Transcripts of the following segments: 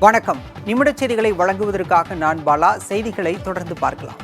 வணக்கம். நிமிடச் செய்திகளை வழங்குவதற்காக நான் பாலா. செய்திகளை தொடர்ந்து பார்க்கலாம்.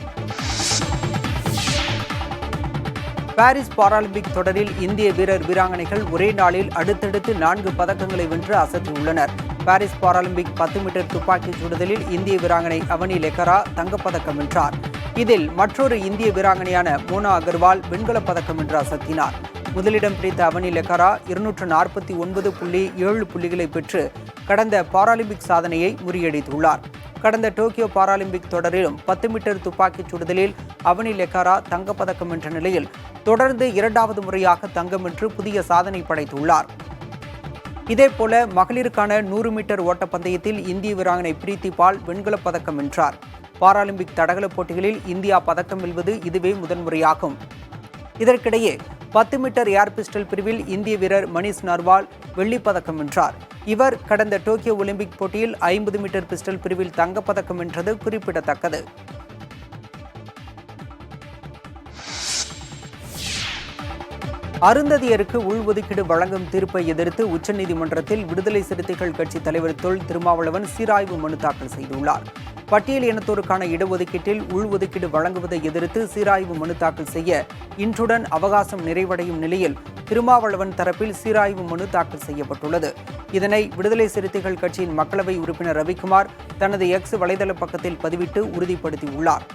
பாரிஸ் பாராலிம்பிக் தொடரில் இந்திய வீரர் வீராங்கனைகள் ஒரே நாளில் அடுத்தடுத்து 4 பதக்கங்களை வென்று அசத்தியுள்ளனர். பாரிஸ் பாராலிம்பிக் 10 மீட்டர் துப்பாக்கிச் சுடுதலில் இந்திய வீராங்கனை அவனி லெக்கரா தங்கப்பதக்கம் வென்றார். இதில் மற்றொரு இந்திய வீராங்கனையான மோனா அகர்வால் வெண்கலப் பதக்கம் வென்று அசத்தினார். முதலிடம் பிடித்த அவனி லெக்கரா 249.7 புள்ளிகளை பெற்று கடந்த பாராலிம்பிக் சாதனையை முறியடித்துள்ளார். கடந்த டோக்கியோ பாராலிம்பிக் தொடரிலும் 10 மீட்டர் துப்பாக்கிச் சுடுதலில் அவனி லெக்கரா தங்கப்பதக்கம் வென்ற நிலையில் தொடர்ந்து 2வது முறையாக தங்கம் வென்று புதிய சாதனை படைத்துள்ளார். இதேபோல மகளிருக்கான 100 மீட்டர் ஓட்டப்பந்தயத்தில் இந்திய வீராங்கனை பிரீத்தி பால் வெண்கலப் பதக்கம் வென்றார். பாராலிம்பிக் தடகள போட்டிகளில் இந்தியா பதக்கம் வெல்வது இதுவே முதன்முறையாகும். இதற்கிடையே 10 மீட்டர் ஏர் பிஸ்டல் பிரிவில் இந்திய வீரர் மணிஷ் நர்வால் வெள்ளிப் பதக்கம் வென்றார். இவர் கடந்த டோக்கியோ ஒலிம்பிக் போட்டியில் 50 மீட்டர் பிஸ்டல் பிரிவில் தங்கப்பதக்கம் வென்றது குறிப்பிடத்தக்கது. அருந்ததியருக்கு உள்ஒதுக்கீடு வழங்கும் தீர்ப்பை எதிர்த்து உச்சநீதிமன்றத்தில் விடுதலை சிறுத்தைகள் கட்சி தலைவர் தொல் திருமாவளவன் சீராய்வு மனு தாக்கல் செய்துள்ளார். பட்டியல் இனத்தோருக்கான இடஒதுக்கீட்டில் உள்ஒதுக்கீடு வழங்குவதை எதிர்த்து சீராய்வு மனு தாக்கல் செய்ய இன்றுடன் அவகாசம் நிறைவடையும் நிலையில் திருமாவளவன் தரப்பில் சீராய்வு மனு தாக்கல் செய்யப்பட்டுள்ளது. இதனை விடுதலை சிறுத்தைகள் கட்சியின் மக்களவை உறுப்பினர் ரவிக்குமார் தனது எக்ஸ் வலைதள பக்கத்தில் பதிவிட்டு உறுதிப்படுத்தியுள்ளார்.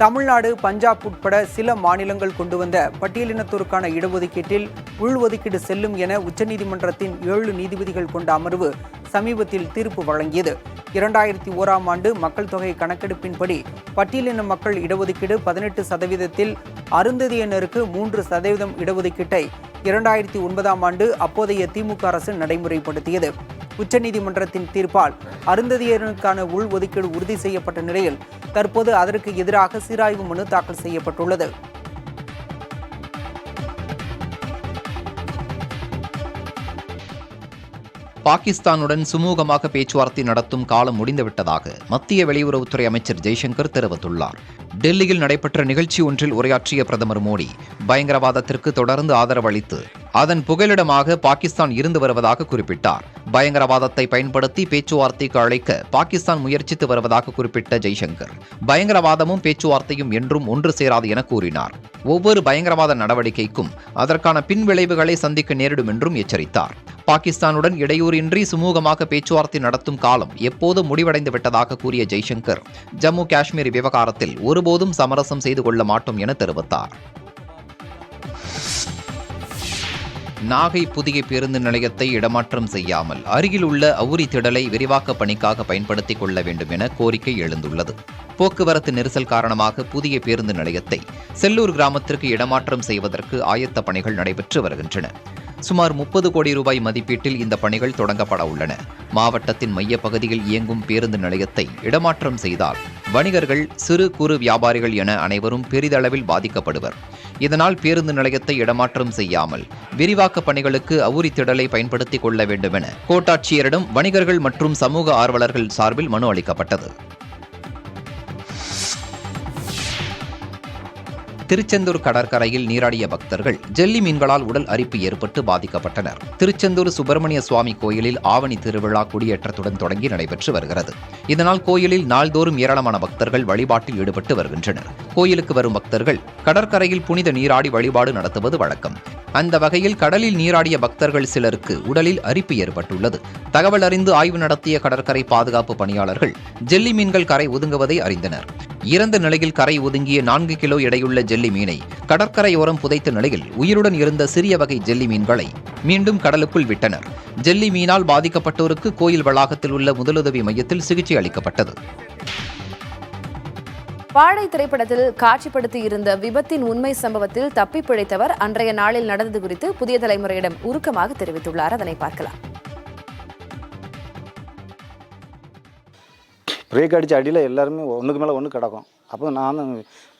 தமிழ்நாடு, பஞ்சாப் உட்பட சில மாநிலங்கள் கொண்டு வந்த பட்டியலினத்தோருக்கான இடஒதுக்கீட்டில் உள்ஒதுக்கீடு செல்லும் என உச்சநீதிமன்றத்தின் 7 நீதிபதிகள் கொண்ட அமர்வு சமீபத்தில் தீர்ப்பு வழங்கியது. 2001ஆம் ஆண்டு மக்கள் தொகை கணக்கெடுப்பின்படி பட்டியலின மக்கள் இடஒதுக்கீடு 18%, அருந்ததியினருக்கு 3% இடஒதுக்கீட்டை 2009ஆம் ஆண்டு அப்போதைய திமுக அரசு நடைமுறைப்படுத்தியது. உச்சநீதிமன்றத்தின் தீர்ப்பால் அருந்ததியினருக்கான உள்ஒதுக்கீடு உறுதி செய்யப்பட்ட நிலையில் தற்போது அதற்கு எதிராக சீராய்வு மனு தாக்கல் செய்யப்பட்டுள்ளது. பாகிஸ்தானுடன் சுமூகமாக பேச்சுவார்த்தை நடத்தும் காலம் முடிந்துவிட்டதாக மத்திய வெளியுறவுத்துறை அமைச்சர் ஜெய்சங்கர் தெரிவித்துள்ளார். டெல்லியில் நடைபெற்ற நிகழ்ச்சி ஒன்றில் உரையாற்றிய பிரதமர் மோடி பயங்கரவாதத்திற்கு தொடர்ந்து ஆதரவு அளித்து அதன் புகலிடமாக பாகிஸ்தான் இருந்து வருவதாக குறிப்பிட்டார். பயங்கரவாதத்தை பயன்படுத்தி பேச்சுவார்த்தைக்கு அழைக்க பாகிஸ்தான் முயற்சித்து வருவதாக குறிப்பிட்ட ஜெய்சங்கர் பயங்கரவாதமும் பேச்சுவார்த்தையும் என்றும் ஒன்று சேராது என கூறினார். ஒவ்வொரு பயங்கரவாத நடவடிக்கைக்கும் அதற்கான பின்விளைவுகளை சந்திக்க நேரிடும் என்றும் எச்சரித்தார். பாகிஸ்தானுடன் இடையூறின்றி சுமூகமாக பேச்சுவார்த்தை நடத்தும் காலம் எப்போது முடிவடைந்து விட்டதாக கூறிய ஜெய்சங்கர் ஜம்மு காஷ்மீர் விவகாரத்தில் ஒருபோதும் சமரசம் செய்து கொள்ள மாட்டோம் என தெரிவித்தார். நாகை புதிய பேருந்து நிலையத்தை இடமாற்றம் செய்யாமல் அருகில் உள்ள அவுரி திடலை விரிவாக்க பணிக்காக பயன்படுத்திக் கொள்ள வேண்டும் என கோரிக்கை எழுந்துள்ளது. போக்குவரத்து நெரிசல் காரணமாக புதிய பேருந்து நிலையத்தை செல்லூர் கிராமத்திற்கு இடமாற்றம் செய்வதற்கு ஆயத்த பணிகள் நடைபெற்று வருகின்றன. சுமார் 30 கோடி ரூபாய் மதிப்பீட்டில் இந்த பணிகள் தொடங்கப்பட உள்ளன. மாவட்டத்தின் மையப்பகுதியில் இயங்கும் பேருந்து நிலையத்தை இடமாற்றம் செய்தால் வணிகர்கள், சிறு குறு வியாபாரிகள் என அனைவரும் பெரிதளவில் பாதிக்கப்படுவர். இதனால் பேருந்து நிலையத்தை இடமாற்றம் செய்யாமல் விரிவாக்க பணிகளுக்கு அவுரி திடலை பயன்படுத்திக் கொள்ள வேண்டும் என கோட்டாட்சியரிடம் வணிகர்கள் மற்றும் சமூக ஆர்வலர்கள் சார்பில் மனு அளிக்கப்பட்டது. திருச்செந்தூர் கடற்கரையில் நீராடிய பக்தர்கள் ஜெல்லி மீன்களால் உடல் அரிப்பு ஏற்பட்டு பாதிக்கப்பட்டனர். திருச்செந்தூர் சுப்பிரமணிய சுவாமி கோயிலில் ஆவணி திருவிழா கொடியேற்றத்துடன் தொடங்கி நடைபெற்று வருகிறது. இதனால் கோயிலில் நாள்தோறும் ஏராளமான பக்தர்கள் வழிபாட்டில் ஈடுபட்டு வருகின்றனர். கோயிலுக்கு வரும் பக்தர்கள் கடற்கரையில் புனித நீராடி வழிபாடு நடத்துவது வழக்கம். அந்த வகையில் கடலில் நீராடிய பக்தர்கள் சிலருக்கு உடலில் அரிப்பு ஏற்பட்டுள்ளது. தகவல் அறிந்து ஆய்வு நடத்திய கடற்கரை பாதுகாப்பு பணியாளர்கள் ஜெல்லி மீன்கள் கரை ஒதுங்குவதை அறிந்தனர். இறந்த நிலையில் கரை ஒதுங்கிய 4 கிலோ எடையுள்ள ஜெல்லி மீனை கடற்கரையோரம் புதைத்த நிலையில் உயிருடன் இருந்த சிறிய வகை ஜெல்லி மீன்களை மீண்டும் கடலுக்குள் விட்டனர். ஜெல்லி மீனால் பாதிக்கப்பட்டோருக்கு கோயில் வளாகத்தில் உள்ள முதலுதவி மையத்தில் சிகிச்சை அளிக்கப்பட்டது. வாழை திரைப்படத்தில் காட்சிப்படுத்தி இருந்த விபத்தின் உண்மை சம்பவத்தில் தப்பி பிழைத்தவர் அன்றைய நாளில் நடந்தது குறித்து புதிய தலைமுறையிடம் உருக்கமாக தெரிவித்துள்ளார். அதனை பார்க்கலாம். பிரேக் அடித்த அடியில் எல்லாருமே ஒன்றுக்கு மேலே ஒன்று கிடக்கும். அப்போ நான்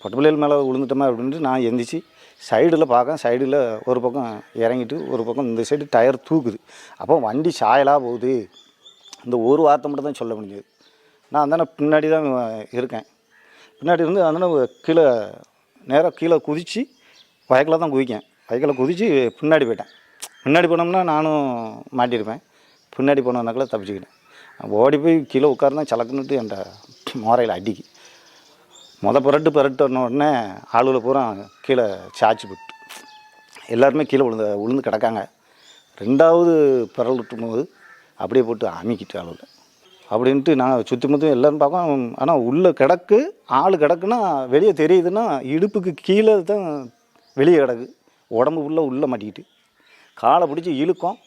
பொட்டப்பிள்ளைகள் மேலே விழுந்துட்டோமே அப்படின்ட்டு நான் எந்திரிச்சு சைடில் பார்க்க, சைடில் ஒரு பக்கம் இறங்கிட்டு ஒரு பக்கம் இந்த சைடு டயர் தூக்குது. அப்போ வண்டி சாயலாக போகுது. இந்த ஒரு வார்த்தை மட்டும் தான் சொல்ல முடிஞ்சது. நான் அந்தானே பின்னாடி தான் இருக்கேன். பின்னாடி இருந்து அந்தானே கீழே நேராக கீழே குதித்து வயக்கில் தான் குதிக்கேன். வயக்கில் குதித்து பின்னாடி போயிட்டேன். முன்னாடி போனோம்னா நானும் மாட்டியிருப்பேன். பின்னாடி போனோம்னாக்கில் தப்பிச்சுக்கிட்டேன். ஓடி போய் கீழே உட்கார்ந்தா சலக்குன்னுட்டு என் மோரையில் அடிக்கு. புரட்டுன உடனே ஆளுகளை பூரா கீழே சாய்ச்சி போட்டு எல்லாருமே கீழே விழுந்து கிடக்காங்க. 2வது பிறல் விட்டும்போது அப்படியே போட்டு அமிக்கிட்டு ஆளுவில் அப்படின்ட்டு நாங்கள் சுற்றி முற்றும் எல்லோரும் பார்ப்போம். ஆனால் உள்ளே கிடக்கு ஆள் கிடக்குன்னா வெளியே தெரியுதுன்னா இடுப்புக்கு கீழே தான் வெளியே கிடக்கு. உடம்பு உள்ளே மாட்டிக்கிட்டு காலை பிடிச்சி இழுக்கோம்.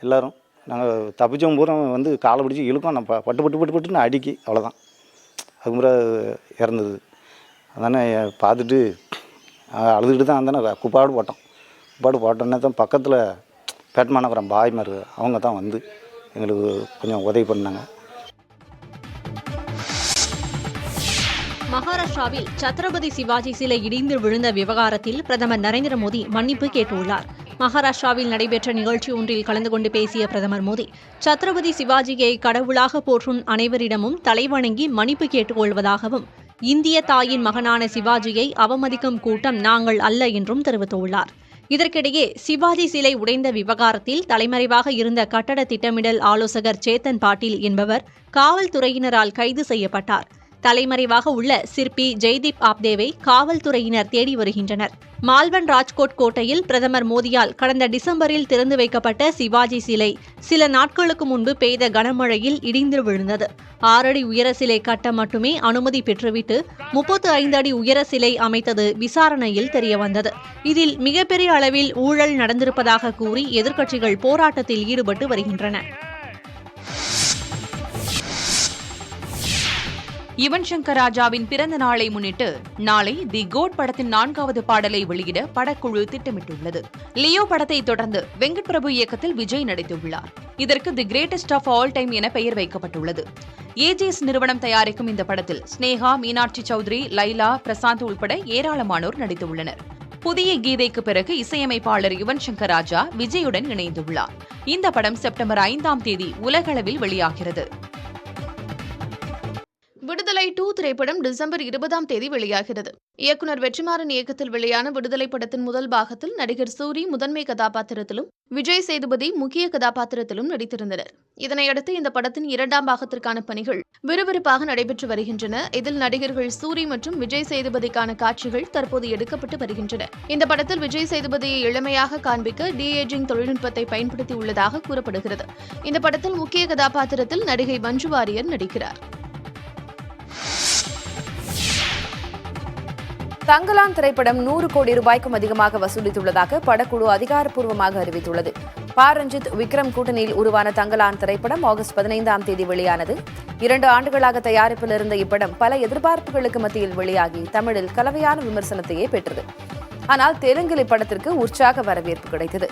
எல்லோரும் நாங்கள் தப்பிச்சவங்க பூரா வந்து காலை பிடிச்சி இழுக்கோம். நான் பட்டுன்னு அடிக்கி அவ்வளோதான். அதுக்கு இறந்தது. அதானே பார்த்துட்டு அழுதுகிட்டு தான் அந்தானே குப்பாடு போட்டோன்னே தான் பக்கத்தில் பேட்மாநகரம் பாய்மார் அவங்க தான் வந்து எங்களுக்கு கொஞ்சம் உதவி பண்ணாங்க. மகாராஷ்டிராவில் சத்ரபதி சிவாஜி சிலை இடிந்து விழுந்த விவகாரத்தில் பிரதமர் நரேந்திர மோடி மன்னிப்பு கேட்டுள்ளார். மகாராஷ்டிராவில் நடைபெற்ற நிகழ்ச்சி ஒன்றில் கலந்து கொண்டு பேசிய பிரதமர் மோடி, சத்ரபதி சிவாஜியை கடவுளாக போற்றும் அனைவரிடமும் தலைவணங்கி மன்னிப்பு கேட்டுக்கொள்வதாகவும், இந்திய தாயின் மகனான சிவாஜியை அவமதிக்கும் கூட்டம் நாங்கள் அல்ல என்றும் தெரிவித்துள்ளார். இதற்கிடையே சிவாஜி சிலை உடைந்த விவகாரத்தில் தலைமறைவாக இருந்த கட்டட திட்டமிடல் ஆலோசகர் சேத்தன் பாட்டீல் என்பவர் காவல்துறையினரால் கைது செய்யப்பட்டார். தலைமறைவாக உள்ள சிற்பி ஜெய்தீப் ஆப்தேவை காவல்துறையினர் தேடி வருகின்றனர். மால்வன் ராஜ்கோட் கோட்டையில் பிரதமர் மோடியால் கடந்த டிசம்பரில் திறந்து வைக்கப்பட்ட சிவாஜி சிலை சில நாட்களுக்கு முன்பு பெய்த கனமழையில் இடிந்து விழுந்தது. 6 அடி உயர சிலை கட்ட மட்டுமே அனுமதி பெற்றுவிட்டு 35 அடி உயர சிலை அமைத்தது விசாரணையில் தெரியவந்தது. இதில் மிகப்பெரிய அளவில் ஊழல் நடந்திருப்பதாக கூறி எதிர்க்கட்சிகள் போராட்டத்தில் ஈடுபட்டு வருகின்றன. யுவன் சங்கர் ராஜாவின் பிறந்த நாளை முன்னிட்டு நாளை தி கோட் படத்தின் 4வது பாடலை வெளியிட படக்குழு திட்டமிட்டுள்ளது. லியோ படத்தை தொடர்ந்து வெங்கட் பிரபு இயக்கத்தில் விஜய் நடித்துள்ளார். இதற்கு the greatest of all time என பெயர் வைக்கப்பட்டுள்ளது. ஏஜிஎஸ் நிறுவனம் தயாரிக்கும் இந்த படத்தில் ஸ்னேகா, மீனாட்சி சௌத்ரி, லைலா, பிரசாந்த் உள்பட ஏராளமானோர் நடித்துள்ளனர். புதிய கீதைக்கு பிறகு இசையமைப்பாளர் யுவன் சங்கர் ராஜா விஜயுடன் இணைந்துள்ளார். இந்த படம் செப்டம்பர் 5ஆம் தேதி உலகளவில் வெளியாகிறது. விடுதலை 2 திரைப்படம் டிசம்பர் 20ஆம் தேதி வெளியாகிறது. இயக்குனர் வெற்றிமாறன் இயக்கத்தில் வெளியான விடுதலை படத்தின் முதல் பாகத்தில் நடிகர் சூரி முதன்மை கதாபாத்திரத்திலும் விஜய் சேதுபதி முக்கிய கதாபாத்திரத்திலும் நடித்திருந்தனர். இதனையடுத்து இந்த படத்தின் 2ஆம் பாகத்திற்கான பணிகள் விறுவிறுப்பாக நடைபெற்று வருகின்றன. இதில் நடிகர்கள் சூரி மற்றும் விஜய் சேதுபதிக்கான காட்சிகள் தற்போது எடுக்கப்பட்டு வருகின்றன. இந்த படத்தில் விஜய் சேதுபதியை இளமையாக காண்பிக்க டி-ஏஜிங் தொழில்நுட்பத்தை பயன்படுத்தி உள்ளதாக கூறப்படுகிறது. இந்த படத்தில் முக்கிய கதாபாத்திரத்தில் நடிகை மஞ்சு வாரியர் நடிக்கிறார். தங்கலான் திரைப்படம் 100 கோடி ரூபாய்க்கும் அதிகமாக வசூலித்துள்ளதாக படக்குழு அதிகாரப்பூர்வமாக அறிவித்துள்ளது. ரஞ்சித் விக்ரம் கூட்டணியில் உருவான தங்கலான் திரைப்படம் ஆகஸ்ட் 15ஆம் தேதி வெளியானது. 2 ஆண்டுகளாக தயாரிப்பில் இருந்த இப்படம் பல எதிர்பார்ப்புகளுக்கு மத்தியில் வெளியாகி தமிழில் கலவையான விமர்சனத்தையே பெற்றது. ஆனால் தெலுங்கில் இப்படத்திற்கு உற்சாக வரவேற்பு கிடைத்தது.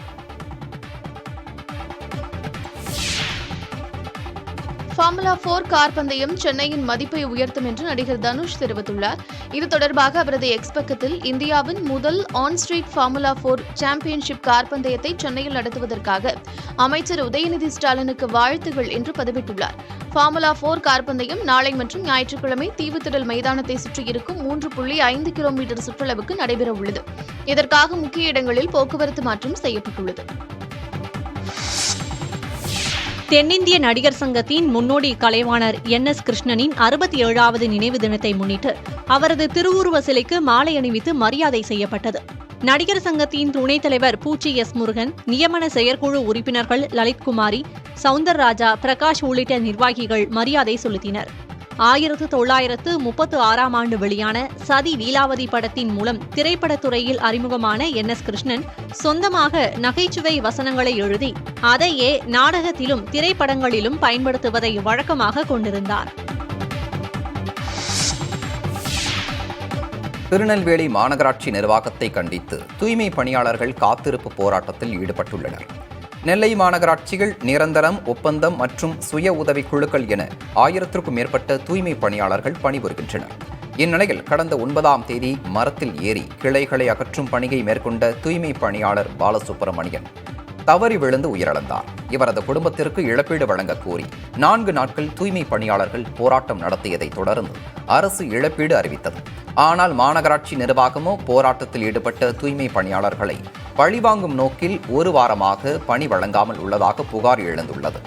ஃபார்முலா 4 கார் பந்தயம் சென்னையின் மதிப்பை உயர்த்தும் என்று நடிகர் தனுஷ் தெரிவித்துள்ளார். இது தொடர்பாக அவரது எக்ஸ் பக்கத்தில் இந்தியாவின் முதல் on street formula 4 championship car பந்தயத்தை சென்னையில் நடத்துவதற்காக அமைச்சர் உதயநிதி ஸ்டாலினுக்கு வாழ்த்துகள் என்று பதிவிட்டுள்ளார். ஃபார்முலா 4 கார் பந்தயம் நாளை மற்றும் ஞாயிற்றுக்கிழமை தீவுத்திடல் மைதானத்தை சுற்றியிருக்கும் 3.5 கிலோமீட்டர் சுற்றளவுக்கு நடைபெறவுள்ளது. இதற்காக முக்கிய இடங்களில் போக்குவரத்து மாற்றம் செய்யப்பட்டுள்ளது. தென்னிந்திய நடிகர் சங்கத்தின் முன்னோடி கலைவாணர் NS கிருஷ்ணனின் 67வது நினைவு தினத்தை முன்னிட்டு அவரது திருவுருவ சிலைக்கு மாலை அணிவித்து மரியாதை செய்யப்பட்டது. நடிகர் சங்கத்தின் துணைத் தலைவர் பூச்சி S முருகன், நியமன செயற்குழு உறுப்பினர்கள் லலித்குமாரி, சவுந்தரராஜா, பிரகாஷ் உள்ளிட்ட நிர்வாகிகள் மரியாதை செலுத்தினர். 1936ஆம் ஆண்டு வெளியான சதி லீலாவதி படத்தின் மூலம் திரைப்படத்துறையில் அறிமுகமான NS கிருஷ்ணன் சொந்தமாக நகைச்சுவை வசனங்களை எழுதி அதையே நாடகத்திலும் திரைப்படங்களிலும் பயன்படுத்துவதை வழக்கமாக கொண்டிருந்தார். திருநெல்வேலி மாநகராட்சி நிர்வாகத்தை கண்டித்து தூய்மை பணியாளர்கள் காத்திருப்பு போராட்டத்தில் ஈடுபட்டுள்ளனர். நெல்லை மாநகராட்சிகள் நிரந்தரம், ஒப்பந்தம் மற்றும் சுய உதவிக் குழுக்கள் என 1000க்கும் மேற்பட்ட தூய்மை பணியாளர்கள் பணிபுரிகின்றனர். இந்நிலையில் கடந்த 9ஆம் தேதி மரத்தில் ஏறி கிளைகளை அகற்றும் பணியை மேற்கொண்ட தூய்மை பணியாளர் பாலசுப்பிரமணியன் தவறி விழுந்து உயிரிழந்தார். இவரது குடும்பத்திற்கு இழப்பீடு வழங்க கோரி 4 நாட்கள் தூய்மை பணியாளர்கள் போராட்டம் நடத்தியதை தொடர்ந்து அரசு இழப்பீடு அறிவித்தது. ஆனால் மாநகராட்சி நிர்வாகமோ போராட்டத்தில் ஈடுபட்ட தூய்மை பணியாளர்களை பழிவாங்கும் நோக்கில் 1 வாரமாக பணி வழங்காமல் உள்ளதாக புகார் எழுந்துள்ளது.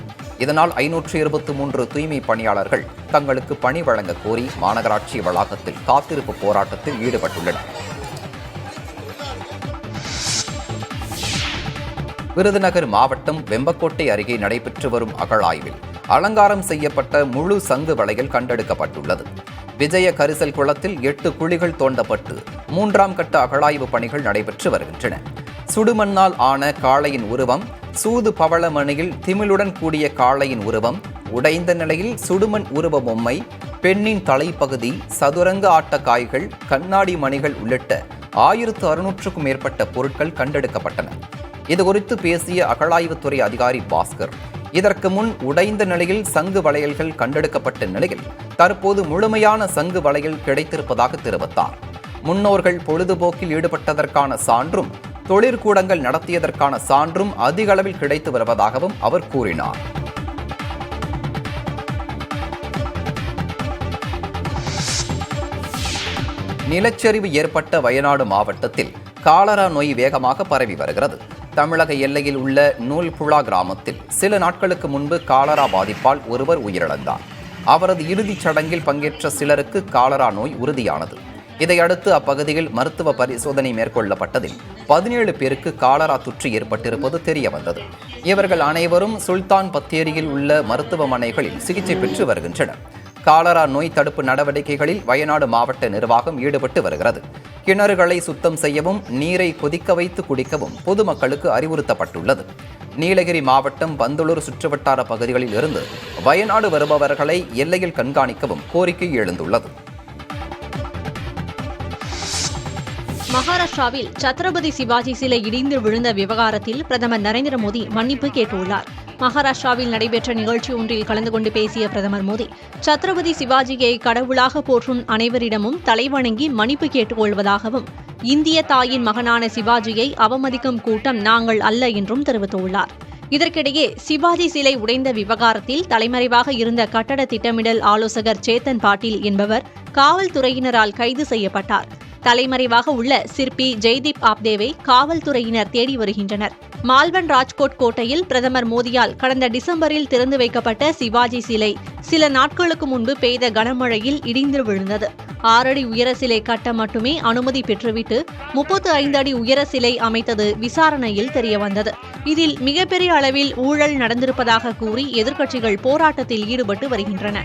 இதனால் 523 தூய்மை பணியாளர்கள் தங்களுக்கு பணி வழங்க கோரி மாநகராட்சி வளாகத்தில் காத்திருப்பு போராட்டத்தில் ஈடுபட்டுள்ளனர். விருதுநகர் மாவட்டம் வெம்பக்கோட்டை அருகே நடைபெற்று வரும் அகழாய்வில் அலங்காரம் செய்யப்பட்ட முழு சங்கு வளையல் கண்டெடுக்கப்பட்டுள்ளது. விஜய கரிசல் குளத்தில் 8 குழிகள் தோண்டப்பட்டு 3ஆம் கட்ட அகழாய்வு பணிகள் நடைபெற்று வருகின்றன. சுடுமண்ணால் ஆன காளையின் உருவம், சூது பவளமணியில் திமிழுடன் கூடிய காளையின் உருவம், உடைந்த நிலையில் சுடுமண் உருவ பொம்மை, பெண்ணின் தலைப்பகுதி, சதுரங்க ஆட்ட காய்கள், கண்ணாடி மணிகள் உள்ளிட்ட 1600க்கும் மேற்பட்ட பொருட்கள் கண்டெடுக்கப்பட்டன. இதுகுறித்து பேசிய அகழாய்வுத்துறை அதிகாரி பாஸ்கர், இதற்கு முன் உடைந்த நிலையில் சங்கு வளையல்கள் கண்டெடுக்கப்பட்ட நிலையில் தற்போது முழுமையான சங்கு வளையல் கிடைத்திருப்பதாக தெரிவித்தார். முன்னோர்கள் பொழுதுபோக்கில் ஈடுபட்டதற்கான சான்றும் தொழிற்கூடங்கள் நடத்தியதற்கான சான்றும் அதிக அளவில் கிடைத்து வருவதாகவும் அவர் கூறினார். நிலச்சரிவு ஏற்பட்ட வயநாடு மாவட்டத்தில் காலரா நோய் வேகமாக பரவி வருகிறது. தமிழக எல்லையில் உள்ள நூல்புழா கிராமத்தில் சில நாட்களுக்கு முன்பு காலரா பாதிப்பால் ஒருவர் உயிரிழந்தார். அவரது இறுதிச் சடங்கில் பங்கேற்ற சிலருக்கு காலரா நோய் உறுதியானது. இதையடுத்து அப்பகுதியில் மருத்துவ பரிசோதனை மேற்கொள்ளப்பட்டதில் 17 பேருக்கு காலரா தொற்று ஏற்பட்டிருப்பது தெரியவந்தது. இவர்கள் அனைவரும் சுல்தான் பத்தேரியில் உள்ள மருத்துவமனைகளில் சிகிச்சை பெற்று வருகின்றனர். காலரா நோய் தடுப்பு நடவடிக்கைகளில் வயநாடு மாவட்ட நிர்வாகம் ஈடுபட்டு வருகிறது. கிணறுகளை சுத்தம் செய்யவும் நீரை கொதிக்க வைத்து குடிக்கவும் பொதுமக்களுக்கு அறிவுறுத்தப்பட்டுள்ளது. நீலகிரி மாவட்டம் பந்தலூர் சுற்றுவட்டார பகுதிகளில் இருந்து வயநாடு வருபவர்களை எல்லையில் கண்காணிக்கவும் கோரிக்கை எழுந்துள்ளது. மகாராஷ்டிராவில் சத்ரபதி சிவாஜி சிலை இடிந்து விழுந்த விவகாரத்தில் பிரதமர் நரேந்திர மோடி மன்னிப்பு கேட்டுள்ளார். மகாராஷ்டிராவில் நடைபெற்ற நிகழ்ச்சி ஒன்றில் கலந்து கொண்டு பேசிய பிரதமர் மோடி, சத்ரபதி சிவாஜியை கடவுளாக போற்றும் அனைவரிடமும் தலைவணங்கி மன்னிப்பு கேட்டுக்கொள்வதாகவும், இந்திய தாயின் மகனான சிவாஜியை அவமதிக்கும் கூட்டம் நாங்கள் அல்ல என்றும் தெரிவித்துள்ளார். இதற்கிடையே சிவாஜி சிலை உடைந்த விவகாரத்தில் தலைமறைவாக இருந்த கட்டட திட்டமிடல் ஆலோசகர் சேத்தன் பாட்டீல் என்பவர் காவல்துறையினரால் கைது செய்யப்பட்டார். தலைமறைவாக உள்ள சிற்பி ஜெய்தீப் ஆப்தேவை காவல்துறையினர் தேடி வருகின்றனர். மால்வன் ராஜ்கோட் கோட்டையில் பிரதமர் மோடியால் கடந்த டிசம்பரில் திறந்து வைக்கப்பட்ட சிவாஜி சிலை சில நாட்களுக்கு முன்பு பெய்த கனமழையில் இடிந்து விழுந்தது. 6 அடி உயர சிலை கட்ட மட்டுமே அனுமதி பெற்றுவிட்டு 35 அடி உயர சிலை அமைத்தது விசாரணையில் தெரியவந்தது. இதில் மிகப்பெரிய அளவில் ஊழல் நடந்திருப்பதாக கூறி எதிர்க்கட்சிகள் போராட்டத்தில் ஈடுபட்டு வருகின்றன.